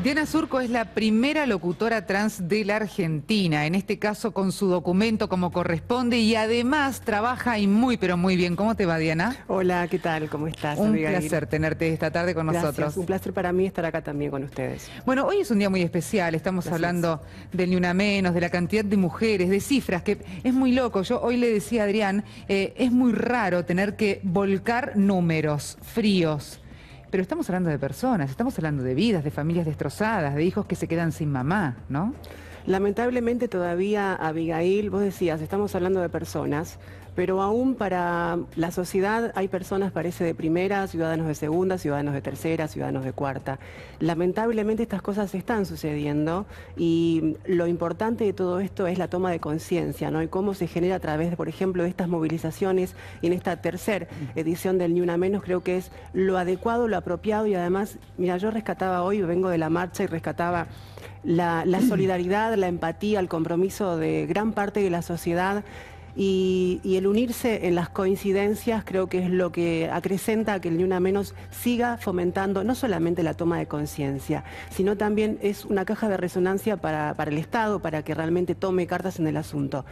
Diana Surco es la primera locutora trans de la Argentina, en este caso con su documento como corresponde y además trabaja y muy pero muy bien. ¿Cómo te va, Diana? Hola, ¿qué tal? ¿Cómo estás? Un Abigail? placer tenerte esta tarde con Gracias. nosotros. Un placer para mí estar acá también con ustedes. Bueno, hoy es un día muy especial, estamos Gracias. hablando del Ni Una Menos, de la cantidad de mujeres, de cifras, que es muy loco. Yo hoy le decía a Adrián, es muy raro tener que volcar números fríos. Pero estamos hablando de personas, estamos hablando de vidas, de familias destrozadas, de hijos que se quedan sin mamá, ¿no? Lamentablemente todavía, Abigail, vos decías, estamos hablando de personas, pero aún para la sociedad hay personas, parece, de primera, ciudadanos de segunda, ciudadanos de tercera, ciudadanos de cuarta. Lamentablemente estas cosas están sucediendo y lo importante de todo esto es la toma de conciencia, ¿no? Y cómo se genera a través, de, por ejemplo, de estas movilizaciones y en esta tercera edición del Ni Una Menos, creo que es lo adecuado, lo apropiado y además, mira, yo rescataba hoy, vengo de la marcha y rescataba la solidaridad, la empatía, el compromiso de gran parte de la sociedad y el unirse en las coincidencias creo que es lo que acrecenta que el Ni Una Menos siga fomentando no solamente la toma de conciencia, sino también es una caja de resonancia para el Estado, para que realmente tome cartas en el asunto.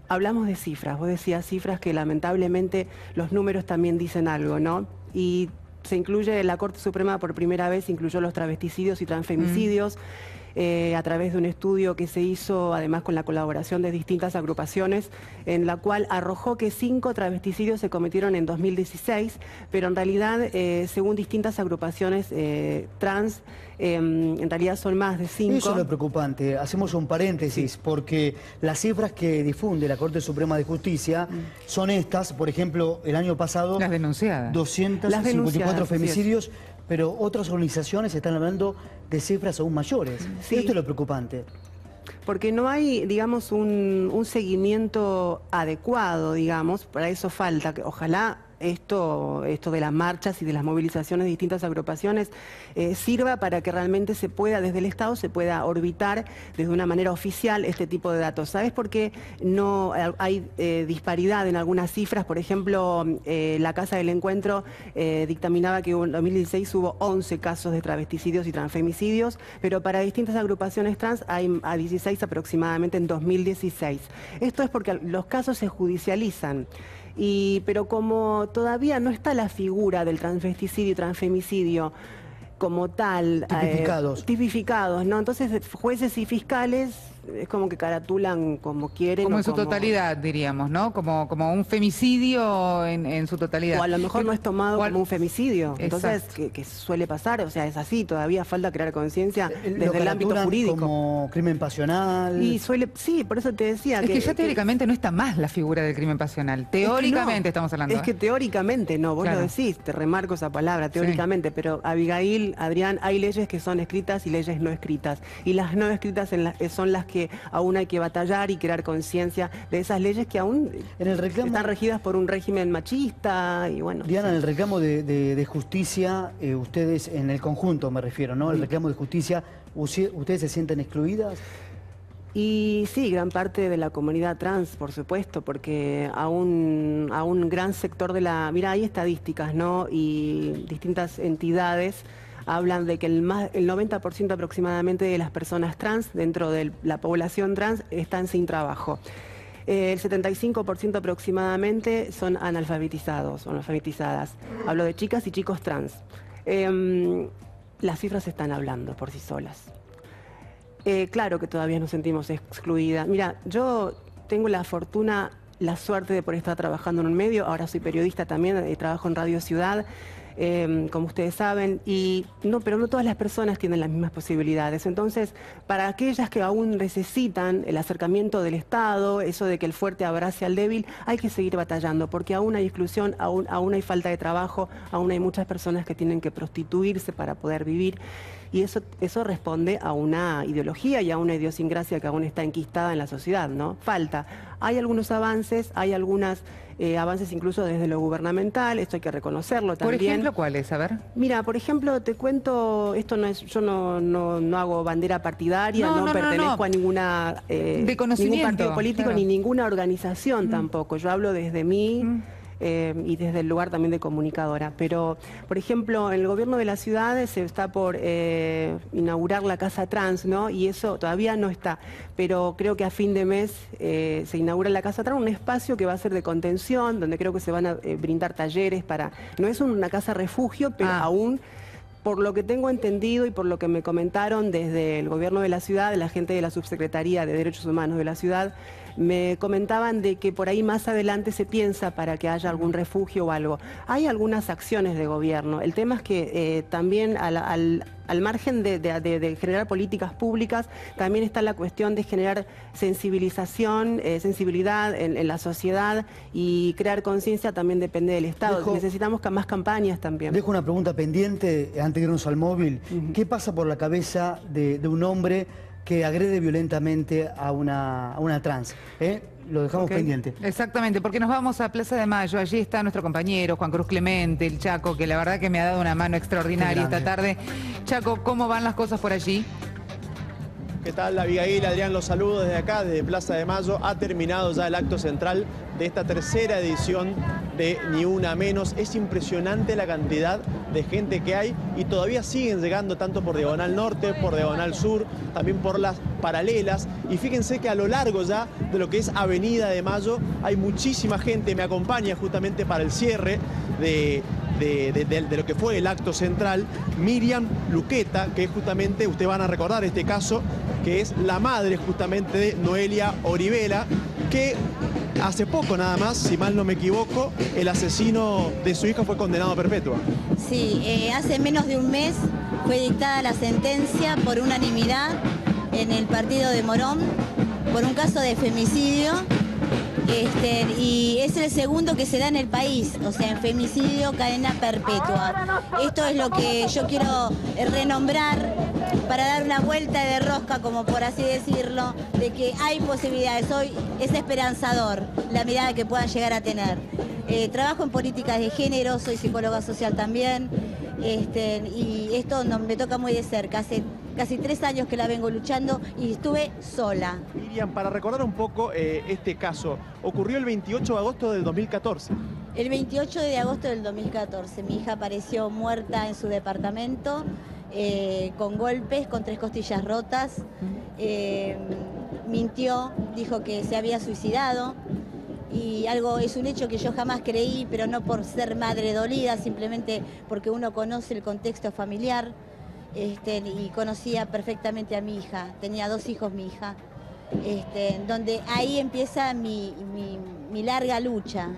Hablamos de cifras, vos decías cifras que lamentablemente los números también dicen algo, ¿no? Y se incluye, la Corte Suprema por primera vez incluyó los travesticidios y transfemicidios. A través de un estudio que se hizo además con la colaboración de distintas agrupaciones, en la cual arrojó que 5 travesticidios se cometieron en 2016, pero en realidad, según distintas agrupaciones trans, en realidad son más de 5. Eso es lo preocupante. Hacemos un paréntesis, porque las cifras que difunde la Corte Suprema de Justicia son estas. Por ejemplo, el año pasado... Las denunciadas. 254 femicidios, pero otras organizaciones están hablando de cifras aún mayores. Sí. Esto es lo preocupante. Porque no hay, digamos, un seguimiento adecuado, digamos, para eso falta, que ojalá esto de las marchas y de las movilizaciones de distintas agrupaciones sirva para que realmente se pueda, desde el Estado, se pueda orbitar desde una manera oficial este tipo de datos. ¿Sabes por qué no hay disparidad en algunas cifras? Por ejemplo, la Casa del Encuentro dictaminaba que en 2016 hubo 11 casos de travesticidios y transfemicidios, pero para distintas agrupaciones trans hay a 16 aproximadamente en 2016. Esto es porque los casos se judicializan. Pero como todavía no está la figura del transvesticidio y transfemicidio como tal, tipificados, ¿no? Entonces jueces y fiscales es como que caratulan como quieren. Como en su totalidad, diríamos, ¿no? Como un femicidio en su totalidad. O a lo mejor no es tomado como un femicidio. Entonces, que suele pasar, o sea, es así, todavía falta crear conciencia desde el ámbito jurídico. Como crimen pasional. Y sí, por eso te decía es que ya teóricamente no está más la figura del crimen pasional. Teóricamente estamos hablando. Es que teóricamente no, vos lo decís, te remarco esa palabra, teóricamente, pero Abigail, Adrián, hay leyes que son escritas y leyes no escritas. Y las no escritas son las que aún hay que batallar y crear conciencia de esas leyes que aún están regidas por un régimen machista y bueno. Diana, en el reclamo de justicia, ustedes en el conjunto me refiero, ¿no? El reclamo de justicia, ¿ustedes se sienten excluidas? Y sí, gran parte de la comunidad trans, por supuesto, porque a un gran sector de la... Mira, hay estadísticas, ¿no? Y distintas entidades hablan de que el 90% aproximadamente de las personas trans dentro de la población trans están sin trabajo. El 75% aproximadamente son analfabetizados o analfabetizadas. Hablo de chicas y chicos trans. Las cifras están hablando por sí solas. Claro que todavía nos sentimos excluidas. Mira, yo tengo la fortuna, la suerte de poder estar trabajando en un medio. Ahora soy periodista también, trabajo en Radio Ciudad. Como ustedes saben, pero no todas las personas tienen las mismas posibilidades. Entonces, para aquellas que aún necesitan el acercamiento del Estado, eso de que el fuerte abrace al débil, hay que seguir batallando, porque aún hay exclusión, aún hay falta de trabajo, aún hay muchas personas que tienen que prostituirse para poder vivir. Y eso responde a una ideología y a una idiosincrasia que aún está enquistada en la sociedad, ¿no? Falta. Hay algunos avances, hay algunos avances incluso desde lo gubernamental, esto hay que reconocerlo también. Por ejemplo, ¿cuáles? A ver. Mira, por ejemplo, te cuento, esto no es, yo no hago bandera partidaria, no pertenezco a ninguna de conocimiento, ningún partido político ni ninguna organización tampoco. Yo hablo desde mí. y desde el lugar también de comunicadora. Pero, por ejemplo, en el gobierno de la ciudad se está por inaugurar la Casa Trans, ¿no? Y eso todavía no está. Pero creo que a fin de mes se inaugura la Casa Trans, un espacio que va a ser de contención, donde creo que se van a brindar talleres para... No es una casa refugio, pero aún... Por lo que tengo entendido y por lo que me comentaron desde el gobierno de la ciudad, la gente de la Subsecretaría de Derechos Humanos de la ciudad, me comentaban de que por ahí más adelante se piensa para que haya algún refugio o algo. Hay algunas acciones de gobierno. El tema es que también al margen de generar políticas públicas, también está la cuestión de generar sensibilización, sensibilidad en la sociedad, y crear conciencia también depende del Estado. Necesitamos más campañas también. Dejo una pregunta pendiente antes de irnos al móvil. ¿Qué pasa por la cabeza de un hombre que agrede violentamente a una trans? Lo dejamos pendiente. Exactamente, porque nos vamos a Plaza de Mayo. Allí está nuestro compañero Juan Cruz Clemente, el Chaco, que la verdad que me ha dado una mano extraordinaria esta tarde. Chaco, ¿cómo van las cosas por allí? ¿Qué tal, Abigail? Adrián, los saludo desde acá, desde Plaza de Mayo. Ha terminado ya el acto central de esta tercera edición de Ni Una Menos. Es impresionante la cantidad de gente que hay y todavía siguen llegando tanto por Diagonal Norte, por Diagonal Sur, también por las paralelas. Y fíjense que a lo largo ya de lo que es Avenida de Mayo hay muchísima gente. Me acompaña justamente para el cierre de lo que fue el acto central, Miriam Luqueta, que es justamente, ustedes van a recordar este caso, que es la madre justamente de Noelia Oribela, que hace poco nada más, si mal no me equivoco, el asesino de su hija fue condenado a perpetua. Sí, hace menos de un mes fue dictada la sentencia por unanimidad en el partido de Morón por un caso de femicidio. Y es el segundo que se da en el país, o sea, en femicidio, cadena perpetua. Esto es lo que yo quiero renombrar para dar una vuelta de rosca, como por así decirlo, de que hay posibilidades. Hoy es esperanzador la mirada que puedan llegar a tener. Trabajo en políticas de género, soy psicóloga social también, y esto me toca muy de cerca. Hace casi 3 años que la vengo luchando y estuve sola. Miriam, para recordar un poco este caso, ocurrió el 28 de agosto del 2014. El 28 de agosto del 2014, mi hija apareció muerta en su departamento, con golpes, con 3 costillas rotas. Mintió, dijo que se había suicidado. Y es un hecho que yo jamás creí, pero no por ser madre dolida, simplemente porque uno conoce el contexto familiar, y conocía perfectamente a mi hija. Tenía 2 hijos mi hija, donde ahí empieza mi larga lucha,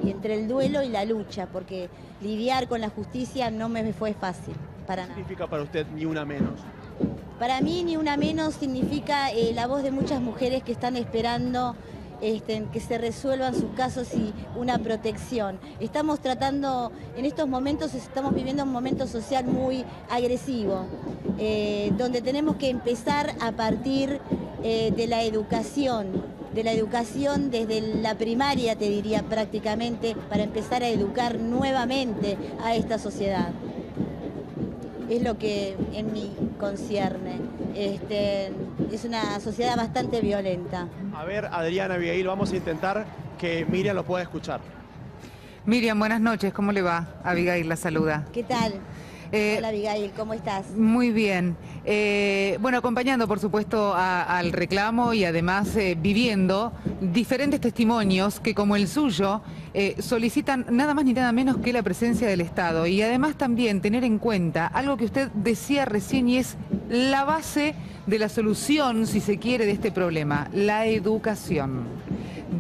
y entre el duelo y la lucha, porque lidiar con la justicia no me fue fácil, para nada. ¿Qué significa para usted Ni Una Menos? Para mí Ni Una Menos significa la voz de muchas mujeres que están esperando que se resuelvan sus casos y una protección. Estamos tratando, en estos momentos estamos viviendo un momento social muy agresivo, donde tenemos que empezar a partir de la educación desde la primaria, te diría prácticamente, para empezar a educar nuevamente a esta sociedad. Es lo que en mí concierne. Es una sociedad bastante violenta. A ver, Adriana, Abigail, vamos a intentar que Miriam lo pueda escuchar. Miriam, buenas noches, ¿cómo le va? Abigail la saluda. ¿Qué tal? Hola Abigail, ¿cómo estás? Muy bien. Bueno, acompañando por supuesto al reclamo y además viviendo diferentes testimonios que como el suyo solicitan nada más ni nada menos que la presencia del Estado y además también tener en cuenta algo que usted decía recién y es la base de la solución, si se quiere, de este problema, la educación,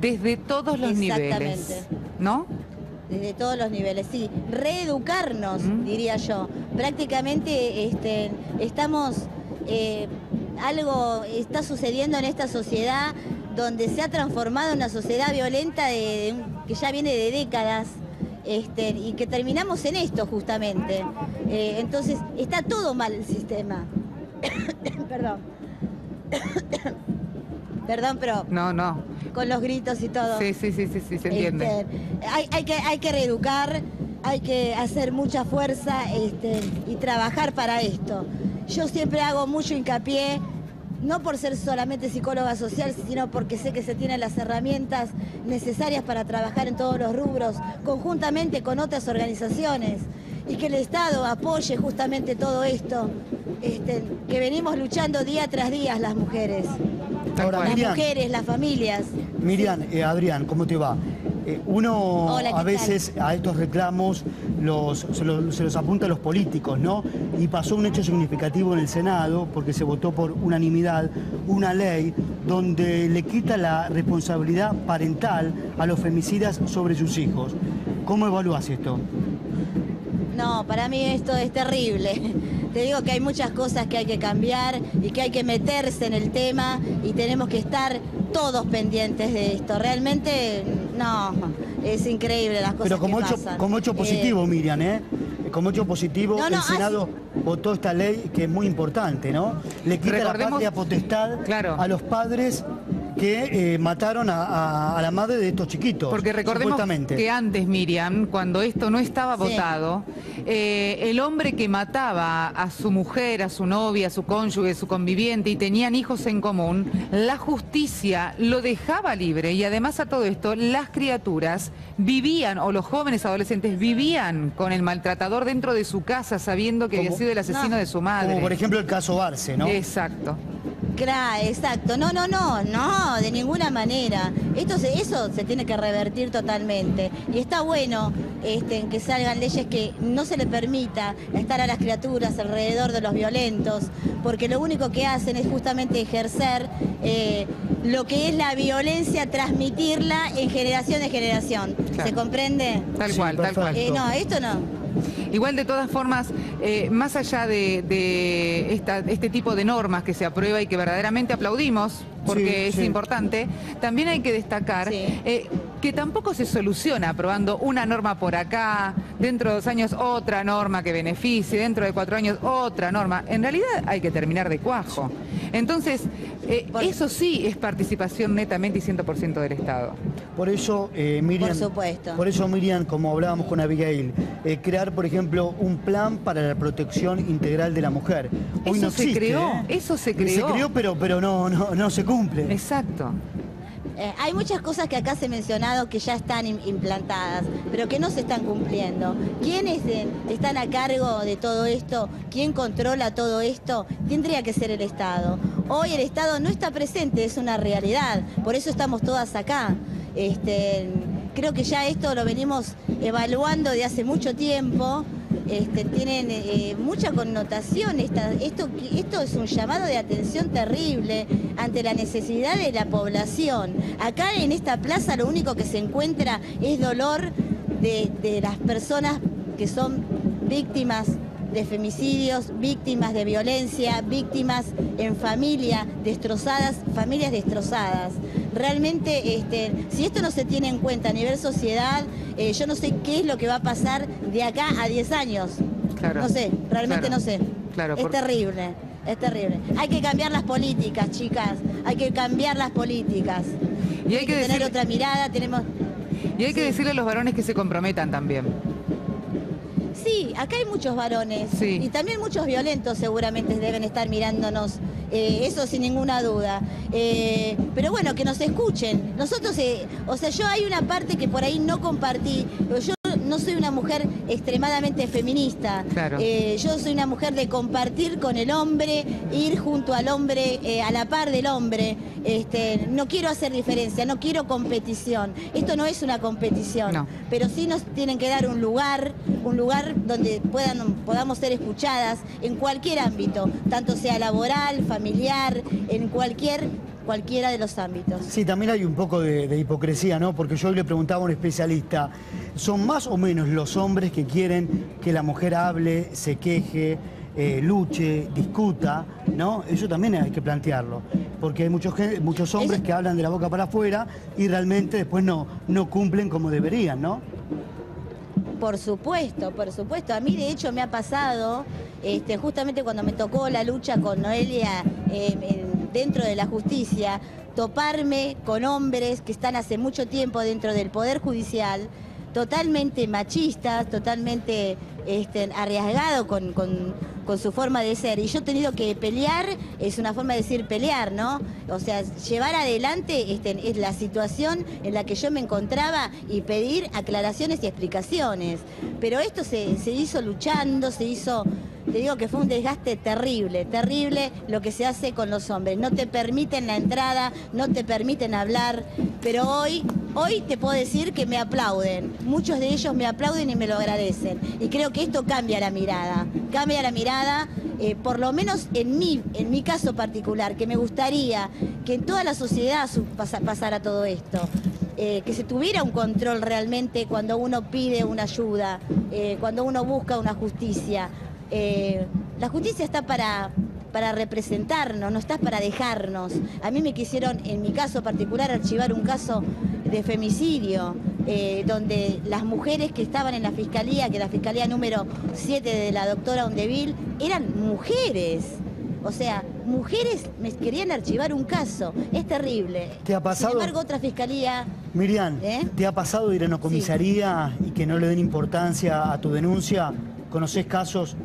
desde todos los niveles, ¿no? Desde todos los niveles, sí. Reeducarnos, diría yo. Prácticamente estamos... algo está sucediendo en esta sociedad donde se ha transformado en una sociedad violenta que ya viene de décadas, y que terminamos en esto justamente. Entonces, está todo mal el sistema. Perdón. Perdón, pero... No. Con los gritos y todo. Sí, se entiende. Hay que reeducar, hay que hacer mucha fuerza y trabajar para esto. Yo siempre hago mucho hincapié no por ser solamente psicóloga social, sino porque sé que se tienen las herramientas necesarias para trabajar en todos los rubros, conjuntamente con otras organizaciones, y que el Estado apoye justamente todo esto, que venimos luchando día tras día las mujeres. Ahora, Las Miriam, mujeres, las familias. Miriam, Adrián, ¿cómo te va? Uno Hola, ¿qué a veces a estos reclamos se los apunta a los políticos, ¿no? Y pasó un hecho significativo en el Senado porque se votó por unanimidad una ley donde le quita la responsabilidad parental a los femicidas sobre sus hijos. ¿Cómo evalúas esto? No, para mí esto es terrible. Te digo que hay muchas cosas que hay que cambiar y que hay que meterse en el tema y tenemos que estar todos pendientes de esto. Realmente, no, es increíble las cosas que pasan. Como hecho positivo, Miriam, como hecho positivo, el Senado votó esta ley que es muy importante, ¿no? Le quita la patria potestad a los padres que mataron a la madre de estos chiquitos. Porque recordemos que antes, Miriam, cuando esto no estaba votado, el hombre que mataba a su mujer, a su novia, a su cónyuge, a su conviviente y tenían hijos en común, la justicia lo dejaba libre y además a todo esto, las criaturas vivían, o los jóvenes adolescentes vivían con el maltratador dentro de su casa sabiendo que había sido el asesino de su madre. Como por ejemplo el caso Arce, ¿no? Exacto. Claro, exacto. No, de ninguna manera. Eso se tiene que revertir totalmente. Y está bueno que salgan leyes que no se le permita estar a las criaturas alrededor de los violentos, porque lo único que hacen es justamente ejercer lo que es la violencia, transmitirla en generación de generación. Claro. ¿Se comprende? Tal cual, tal cual. No, esto no. Igual, de todas formas, más allá de este tipo de normas que se aprueba y que verdaderamente aplaudimos, porque es importante, también hay que destacar que tampoco se soluciona aprobando una norma por acá, dentro de 2 años otra norma que beneficie, dentro de 4 años otra norma. En realidad hay que terminar de cuajo. Entonces, eso sí es participación netamente y 100% del Estado. Por eso, Miriam, por supuesto. Por eso, Miriam, como hablábamos con Abigail, crear, por ejemplo, un plan para la protección integral de la mujer. Hoy eso no existe, se creó, eso se creó. Se creó, pero no se cumple. Exacto. Hay muchas cosas que acá se ha mencionado que ya están implantadas, pero que no se están cumpliendo. ¿Quiénes están a cargo de todo esto? ¿Quién controla todo esto? Tendría que ser el Estado. Hoy el Estado no está presente, es una realidad. Por eso estamos todas acá. Creo que ya esto lo venimos evaluando de hace mucho tiempo. Tienen mucha connotación. Esto es un llamado de atención terrible ante la necesidad de la población. Acá en esta plaza lo único que se encuentra es dolor de las personas que son víctimas de femicidios, víctimas de violencia, víctimas en familias destrozadas. Realmente, si esto no se tiene en cuenta a nivel sociedad, yo no sé qué es lo que va a pasar de acá a 10 años. Claro, no sé, realmente no sé. Claro, es terrible, es terrible. Hay que cambiar las políticas, chicas. Hay que cambiar las políticas. Y hay que tener otra mirada. Y hay que decirle a los varones que se comprometan también. Sí, acá hay muchos varones y también muchos violentos seguramente deben estar mirándonos, eso sin ninguna duda. Pero bueno, que nos escuchen. Nosotros, yo hay una parte que por ahí no compartí, pero yo no soy una mujer extremadamente feminista. Claro. Yo soy una mujer de compartir con el hombre, ir junto al hombre, a la par del hombre. No quiero hacer diferencia, no quiero competición. Esto no es una competición, pero sí nos tienen que dar un lugar donde podamos ser escuchadas en cualquier ámbito, tanto sea laboral, familiar, en cualquiera de los ámbitos. Sí, también hay un poco de hipocresía, ¿no? Porque yo hoy le preguntaba a un especialista, ¿son más o menos los hombres que quieren que la mujer hable, se queje, luche, discuta, ¿no? Eso también hay que plantearlo, porque hay muchos hombres que hablan de la boca para afuera y realmente después no cumplen como deberían, ¿no? Por supuesto. A mí, de hecho, me ha pasado, justamente cuando me tocó la lucha con Noelia dentro de la justicia, toparme con hombres que están hace mucho tiempo dentro del Poder Judicial, totalmente machistas, totalmente arriesgados con su forma de ser. Y yo he tenido que pelear, es una forma de decir pelear, ¿no? O sea, llevar adelante es la situación en la que yo me encontraba y pedir aclaraciones y explicaciones. Pero esto se hizo luchando, se hizo... Te digo que fue un desgaste terrible, terrible lo que se hace con los hombres. No te permiten la entrada, no te permiten hablar, pero hoy te puedo decir que me aplauden. Muchos de ellos me aplauden y me lo agradecen. Y creo que esto cambia la mirada, por lo menos en mi caso particular, que me gustaría que en toda la sociedad pasara todo esto. Que se tuviera un control realmente cuando uno pide una ayuda, cuando uno busca una justicia. La justicia está para representarnos, no está para dejarnos. A mí me quisieron, en mi caso particular, archivar un caso de femicidio, donde las mujeres que estaban en la fiscalía, que la fiscalía número 7 de la doctora Ondeville, eran mujeres. O sea, mujeres me querían archivar un caso. Es terrible. ¿Te ha pasado? Sin embargo, otra fiscalía... Miriam, ¿te ha pasado ir a una comisaría y que no le den importancia a tu denuncia? ¿Conocés casos?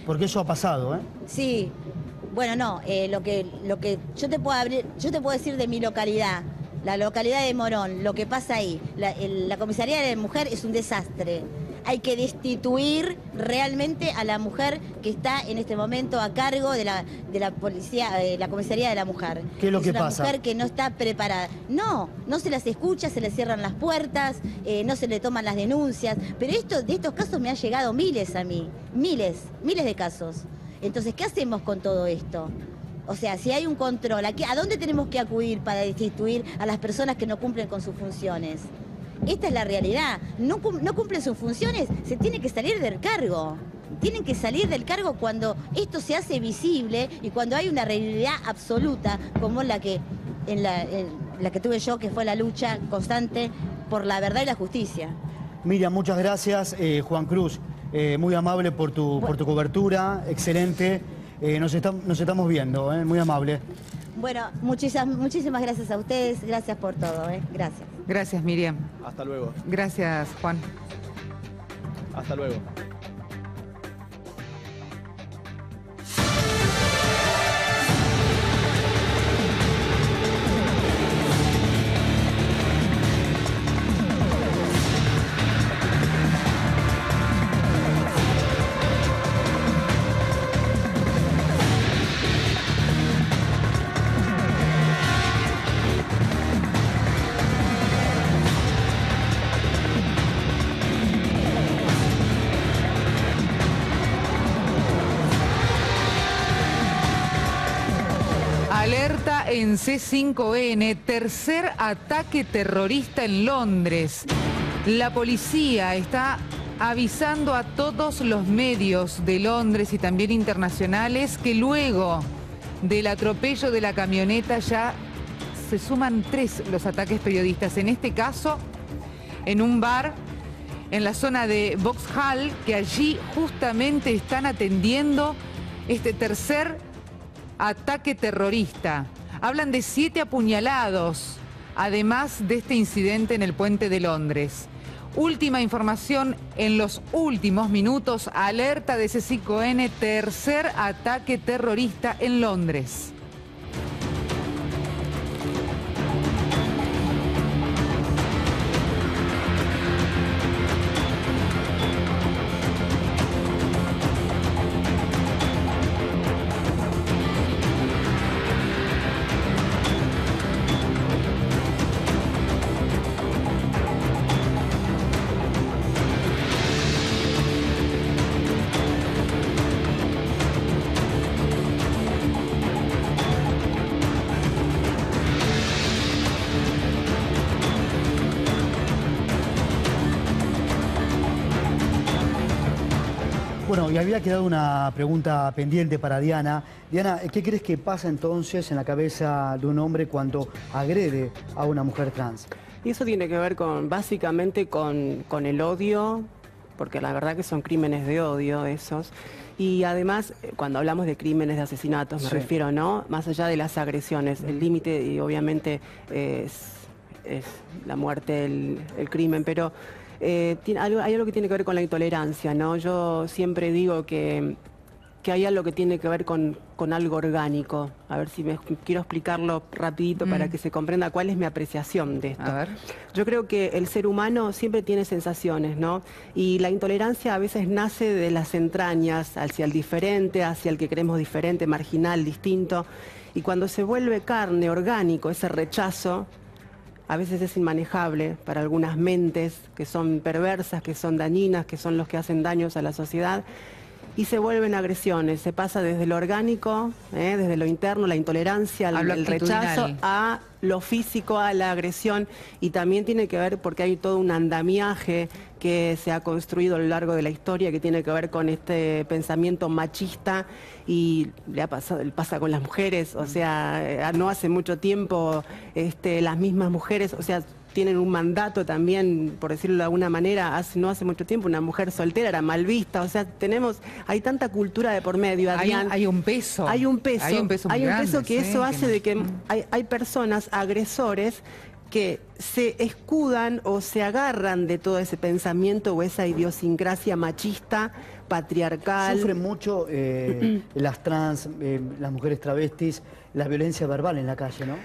Porque eso ha pasado, ¿eh? Sí. Bueno, no, lo que yo te puedo decir de mi localidad, la localidad de Morón, lo que pasa ahí. La comisaría de la mujer es un desastre. Hay que destituir realmente a la mujer que está en este momento a cargo de la policía, la comisaría de la mujer. ¿Qué es lo que pasa? Es una mujer que no está preparada. No se las escucha, se les cierran las puertas, no se le toman las denuncias. Pero de estos casos me han llegado miles a mí, miles de casos. Entonces, ¿qué hacemos con todo esto? O sea, si hay un control, ¿a dónde tenemos que acudir para destituir a las personas que no cumplen con sus funciones? Esta es la realidad. No cumplen sus funciones, se tiene que salir del cargo. Tienen que salir del cargo cuando esto se hace visible y cuando hay una realidad absoluta como la que tuve yo, que fue la lucha constante por la verdad y la justicia. Miriam, muchas gracias. Juan Cruz, muy amable por tu cobertura, excelente. Nos estamos viendo, muy amable. Bueno, muchísimas gracias a ustedes, gracias por todo, gracias. Gracias, Miriam. Hasta luego. Gracias, Juan. Hasta luego. Alerta en C5N, tercer ataque terrorista en Londres. La policía está avisando a todos los medios de Londres y también internacionales que luego del atropello de la camioneta ya se suman 3 los ataques periodistas. En este caso, en un bar en la zona de Vauxhall, que allí justamente están atendiendo este tercer ataque terrorista. Hablan de 7 apuñalados, además de este incidente en el puente de Londres. Última información en los últimos minutos, alerta de C5N, tercer ataque terrorista en Londres. Bueno, y había quedado una pregunta pendiente para Diana. Diana, ¿qué crees que pasa entonces en la cabeza de un hombre cuando agrede a una mujer trans? Y eso tiene que ver básicamente con el odio, porque la verdad que son crímenes de odio esos. Y además, cuando hablamos de crímenes de asesinatos, me refiero, ¿no? Más allá de las agresiones, el límite y obviamente es la muerte, el crimen, pero hay algo que tiene que ver con la intolerancia, ¿no? Yo siempre digo que que hay algo que tiene que ver con algo orgánico. A ver si quiero explicarlo rapidito para que se comprenda cuál es mi apreciación de esto. A ver. Yo creo que el ser humano siempre tiene sensaciones, ¿no? Y la intolerancia a veces nace de las entrañas hacia el diferente, hacia el que creemos diferente, marginal, distinto. Y cuando se vuelve carne, orgánico, ese rechazo, a veces es inmanejable para algunas mentes que son perversas, que son dañinas, que son los que hacen daños a la sociedad. Y se vuelven agresiones, se pasa desde lo orgánico, desde lo interno, la intolerancia, el rechazo, a lo físico, a la agresión, y también tiene que ver porque hay todo un andamiaje que se ha construido a lo largo de la historia que tiene que ver con este pensamiento machista y pasa con las mujeres, o sea, no hace mucho tiempo las mismas mujeres, o sea, tienen un mandato también, por decirlo de alguna manera, no hace mucho tiempo una mujer soltera era mal vista, o sea, hay tanta cultura de por medio, Adrián. Hay un peso. Hay un peso. Hay un peso muy grande, que eso hace de que hay personas, agresores, que se escudan o se agarran de todo ese pensamiento o esa idiosincrasia machista, patriarcal. Sufren mucho las trans, las mujeres travestis, la violencia verbal en la calle, ¿no?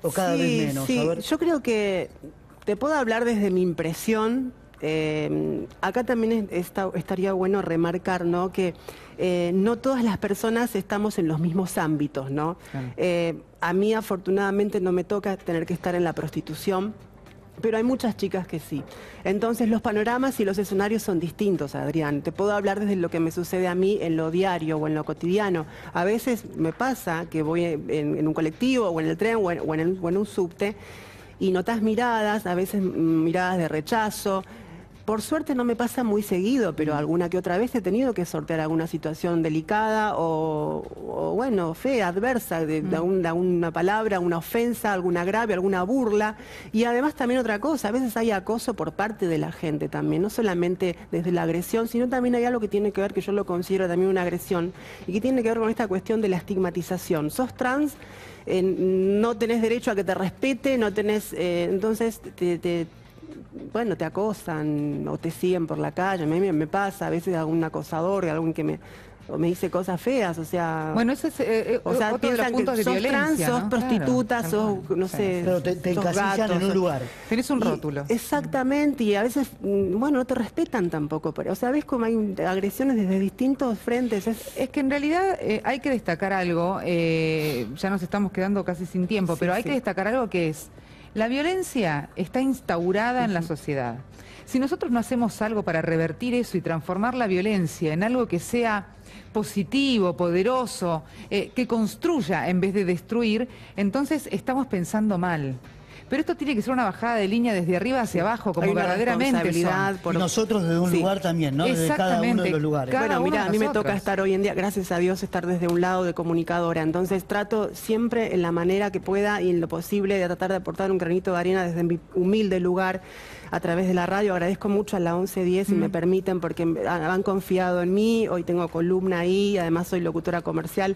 O cada vez menos. Sí, a ver. yo creo que te puedo hablar desde mi impresión. Acá también estaría bueno remarcar, ¿no?, que no todas las personas estamos en los mismos ámbitos, ¿no? Claro. A mí afortunadamente no me toca tener que estar en la prostitución, pero hay muchas chicas que sí. Entonces los panoramas y los escenarios son distintos, Adrián. Te puedo hablar desde lo que me sucede a mí en lo diario o en lo cotidiano. A veces me pasa que voy en un colectivo o en el tren o en un subte y notas miradas, a veces miradas de rechazo. Por suerte no me pasa muy seguido, pero alguna que otra vez he tenido que sortear alguna situación delicada o bueno, fea, adversa, de una palabra, una ofensa, algún agravio, alguna burla. Y además también otra cosa, a veces hay acoso por parte de la gente también, no solamente desde la agresión, sino también hay algo que tiene que ver, que yo lo considero también una agresión, y que tiene que ver con esta cuestión de la estigmatización. Sos trans, no tenés derecho a que te respete, no tenés, entonces bueno, te acosan o te siguen por la calle. A mí me pasa a veces algún acosador, algún que me dice cosas feas, o sea... Bueno, eso es otro de los puntos de violencia, sos ¿no? prostituta, Claro, sos, no sé... Pero te encasillan en un lugar. Tenés un rótulo. Exactamente, y a veces, bueno, no te respetan tampoco. O sea, ves como hay agresiones desde distintos frentes. Es que en realidad hay que destacar algo, ya nos estamos quedando casi sin tiempo, pero hay que destacar algo que es... La violencia está instaurada en la sociedad. Si nosotros no hacemos algo para revertir eso y transformar la violencia en algo que sea positivo, poderoso, que construya en vez de destruir, entonces estamos pensando mal. Pero esto tiene que ser una bajada de línea desde arriba hacia abajo, como verdaderamente son. Y nosotros desde un lugar también, ¿no? Desde cada uno de los lugares. Bueno, mira, a mí me toca estar hoy en día, gracias a Dios, estar desde un lado de comunicadora. Entonces trato siempre en la manera que pueda y en lo posible de tratar de aportar un granito de arena desde mi humilde lugar a través de la radio. Agradezco mucho a la 1110 si me permiten, porque han confiado en mí. Hoy tengo columna ahí, además soy locutora comercial.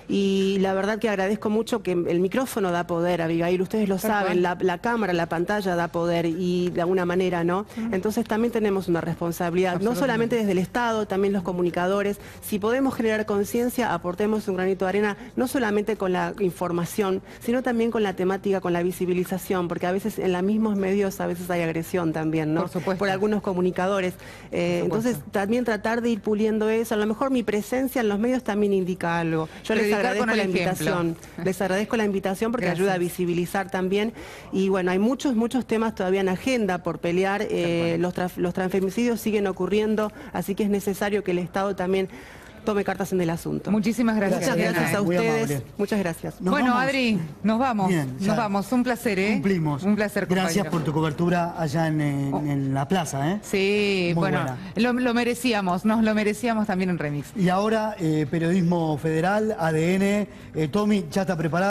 Y la verdad que agradezco mucho que el micrófono da poder, Abigail, ustedes lo saben, la cámara, la pantalla da poder y de alguna manera, ¿no? Entonces también tenemos una responsabilidad, no solamente desde el Estado, también los comunicadores. Si podemos generar conciencia, aportemos un granito de arena, no solamente con la información, sino también con la temática, con la visibilización, porque a veces en los mismos medios a veces hay agresión también, ¿no? Por supuesto. Por algunos comunicadores. Entonces también tratar de ir puliendo eso. A lo mejor mi presencia en los medios también indica algo. Yo les agradezco la invitación. Les agradezco la invitación porque ayuda a visibilizar también. Y bueno, hay muchos temas todavía en agenda por pelear. Los transfeminicidios siguen ocurriendo, así que es necesario que el Estado también tome cartas en el asunto. Muchísimas gracias. Muchas gracias a Muy ustedes. amable. Muchas gracias. Bueno, Adri, nos vamos. Bien, nos vamos. Un placer, ¿eh? Cumplimos. Un placer, compañero. Gracias por tu cobertura allá en la plaza, ¿eh? Sí, Muy bueno, lo merecíamos, nos lo merecíamos también en Remix. Y ahora, Periodismo Federal, ADN. Tommy, ya está preparado.